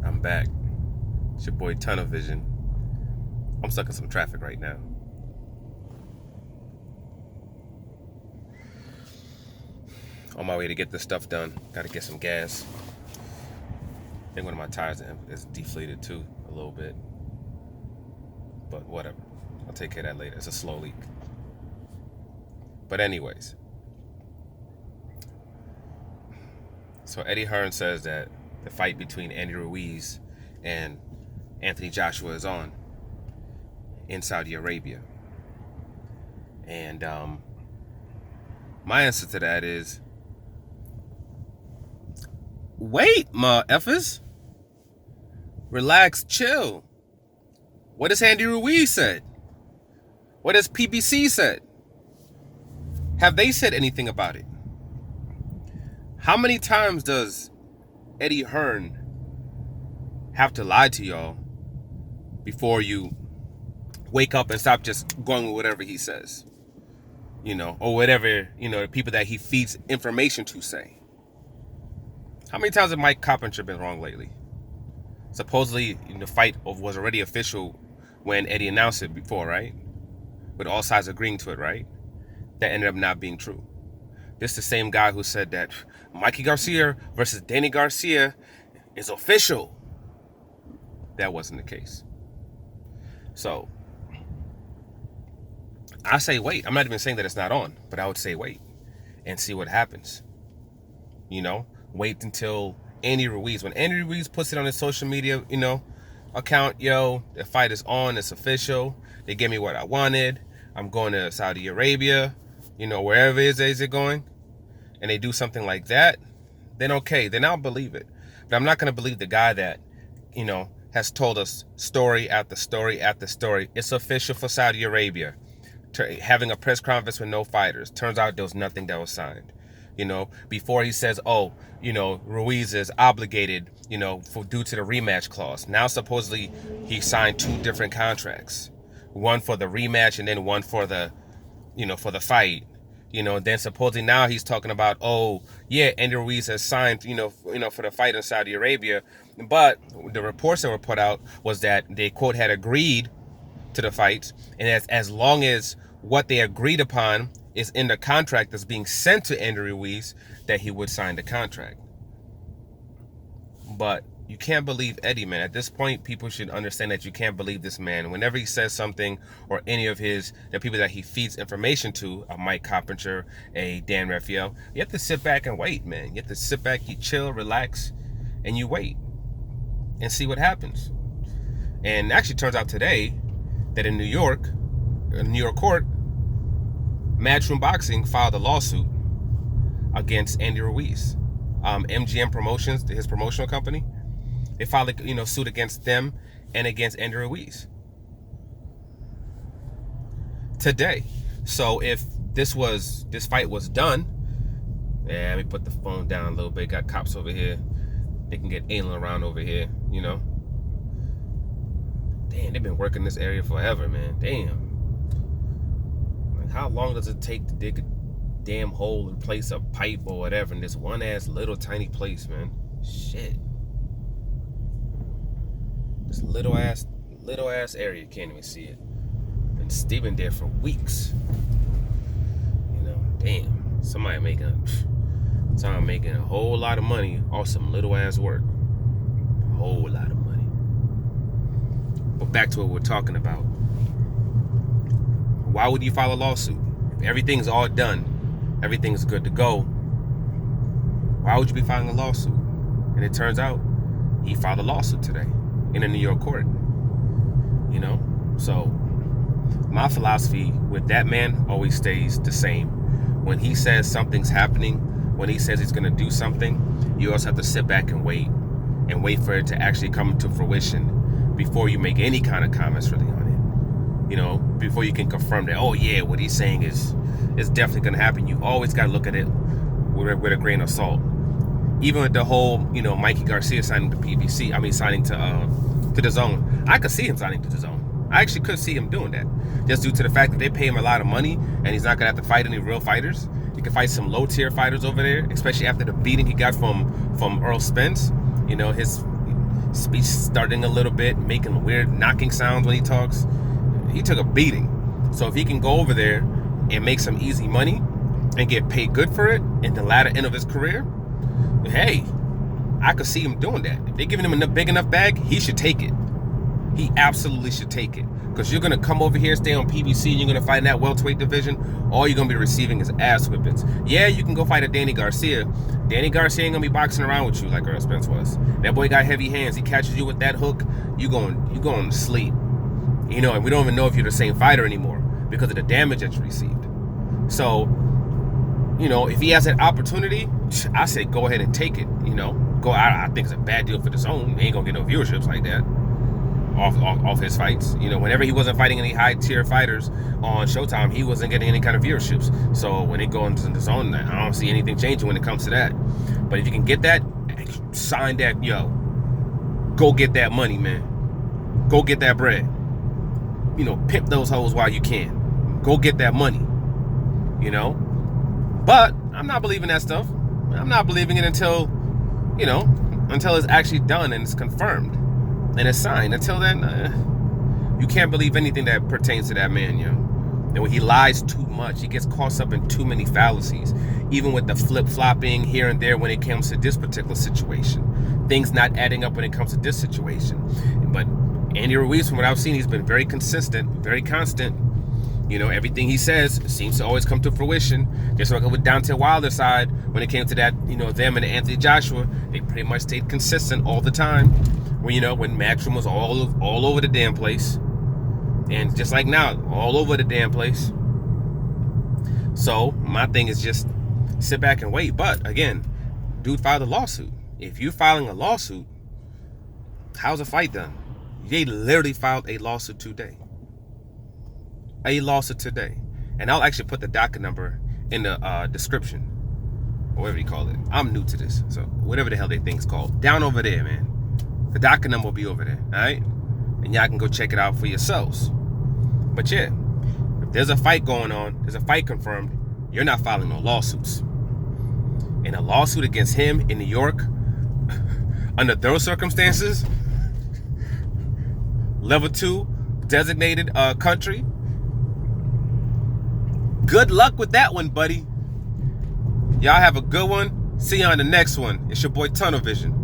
I'm back. It's your boy Tunnel Vision. I'm stuck in some traffic right now. On my way to get this stuff done. Gotta get some gas. I think one of my tires is deflated too, a little bit. But whatever. I'll take care of that later. It's a slow leak. But anyways. So Eddie Hearn says that the fight between Andy Ruiz and Anthony Joshua is on in Saudi Arabia. And my answer to that is, wait, ma effers. Relax, chill. What has Andy Ruiz said? What has PBC said? Have they said anything about it? How many times does Eddie Hearn have to lie to y'all before you wake up and stop just going with whatever he says? Or whatever, the people that he feeds information to say. How many times has Mike Carpenter been wrong lately? Supposedly, the fight was already official when Eddie announced it before, right? With all sides agreeing to it, right? That ended up not being true. This is the same guy who said that Mikey Garcia versus Danny Garcia is official. That wasn't the case. So, I say wait. I'm not even saying that it's not on, but I would say wait and see what happens. Wait until Andy Ruiz. When Andy Ruiz puts it on his social media, account, the fight is on, it's official. They gave me what I wanted. I'm going to Saudi Arabia, wherever it is going. And they do something like that, then okay, then I'll believe it. But I'm not going to believe the guy that, has told us story after story after story. It's official for Saudi Arabia. Having a press conference with no fighters. Turns out there was nothing that was signed. Before he says, Ruiz is obligated, due to the rematch clause. Now, supposedly, he signed 2 different contracts. One for the rematch and then one for the, for the fight. Then supposedly now he's talking about, Andy Ruiz has signed, for the fight in Saudi Arabia. But the reports that were put out was that they, quote, had agreed to the fights. And as long as what they agreed upon is in the contract that's being sent to Andy Ruiz, that he would sign the contract. But you can't believe Eddie, man. At this point, people should understand that you can't believe this man. Whenever he says something, or any of the people that he feeds information to, a Mike Carpenter, a Dan Raphael, you have to sit back and wait, man. You have to sit back, you chill, relax, and you wait and see what happens. And actually turns out today that in New York court, Matchroom Boxing filed a lawsuit against Andy Ruiz. MGM Promotions, his promotional company, they filed a suit against them and against Andy Ruiz today. So if this fight was done, let me put the phone down a little bit. Got cops over here. They can get alien around over here, Damn, they've been working this area forever, man. Damn. Like, how long does it take to dig a damn hole and place a pipe or whatever in this one ass little tiny place, man? Shit. This little ass area, can't even see it. They've been there for weeks. Damn. Somebody making a whole lot of money off some little ass work. A whole lot of money. But back to what we're talking about. Why would you file a lawsuit? If everything's all done, everything's good to go, why would you be filing a lawsuit? And it turns out he filed a lawsuit today in a New York court. So my philosophy with that man always stays the same. When he says something's happening, when he says he's going to do something, you also have to sit back and wait for it to actually come to fruition before you make any kind of comments really on it. Before you can confirm that, what he's saying is definitely going to happen. You always got to look at it with a grain of salt. Even with the whole, Mikey Garcia signing to PBC, signing to the Zone. I could see him signing to the Zone. I actually could see him doing that, just due to the fact that they pay him a lot of money and he's not gonna have to fight any real fighters. He can fight some low tier fighters over there, especially after the beating he got from Earl Spence. speech starting a little bit, making weird knocking sounds when he talks. He took a beating. So if he can go over there and make some easy money and get paid good for it in the latter end of his career, hey, I could see him doing that. If they're giving him a big enough bag, he should take it. He absolutely should take it. Because you're going to come over here, stay on PBC, you're going to fight in that welterweight division, all you're going to be receiving is ass whippings. Yeah, you can go fight a Danny Garcia. Danny Garcia ain't going to be boxing around with you like Earl Spence was. That boy got heavy hands. He catches you with that hook, you going to sleep. You know, and we don't even know if you're the same fighter anymore because of the damage that you received. So, you know, if he has that opportunity, I say go ahead and take it, you know. I think it's a bad deal for the zone. He ain't going to get no viewerships like that. Off his fights. You know, whenever he wasn't fighting any high tier fighters on Showtime, he wasn't getting any kind of viewerships. So when it goes into the zone, I don't see anything changing when it comes to that. But if you can get that, sign that, go get that money, man. Go get that bread. You know, pimp those hoes while you can. Go get that money. You know? But I'm not believing that stuff. I'm not believing it until it's actually done and it's confirmed. And it's signed. Until then, you can't believe anything that pertains to that man, And when he lies too much, he gets caught up in too many fallacies. Even with the flip-flopping here and there when it comes to this particular situation. Things not adding up when it comes to this situation. But Andy Ruiz, from what I've seen, he's been very consistent, very constant. You know, everything he says seems to always come to fruition. Just like with Deontay Wilder's side, when it came to that, them and Anthony Joshua, they pretty much stayed consistent all the time. When Matchroom was all over the damn place. And just like now, all over the damn place. So, my thing is just sit back and wait. But, again, dude filed a lawsuit. If you're filing a lawsuit, how's the fight done? They literally filed a lawsuit today. A lawsuit today. And I'll actually put the docket number in the description. Or whatever you call it. I'm new to this. So, whatever the hell they think it's called. Down over there, man. The docket number will be over there, all right? And y'all can go check it out for yourselves. But yeah, if there's a fight going on, there's a fight confirmed, you're not filing no lawsuits. And a lawsuit against him in New York, under those circumstances, level 2 designated country, good luck with that one, buddy. Y'all have a good one. See you on the next one. It's your boy Tunnel Vision.